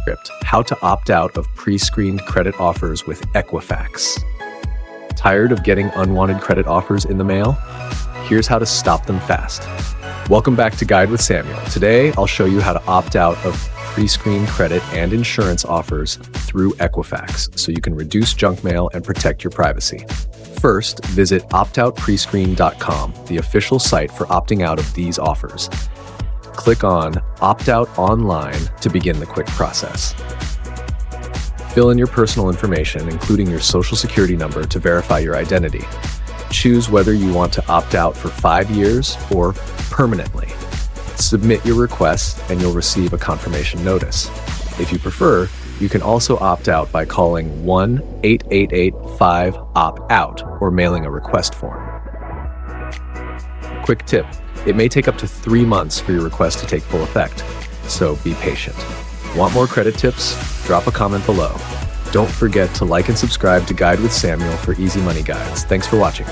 script, how to opt out of pre-screened credit offers with Equifax. Tired of getting unwanted credit offers in the mail? Here's how to stop them fast. Welcome back to Guide with Samuel. Today, I'll show you how to opt out of pre-screened credit and insurance offers through Equifax so you can reduce junk mail and protect your privacy. First, visit optoutprescreen.com, the official site for opting out of these offers. Click on Opt Out Online to begin the quick process. Fill in your personal information, including your social security number, to verify your identity. Choose whether you want to opt out for 5 years or permanently. Submit your request and you'll receive a confirmation notice. If you prefer, you can also opt out by calling 1-888-5-OPT-OUT or mailing a request form. Quick tip: it may take up to 3 months for your request to take full effect, so be patient. Want more credit tips? Drop a comment below. Don't forget to like and subscribe to Guide with Samuel for easy money guides. Thanks for watching.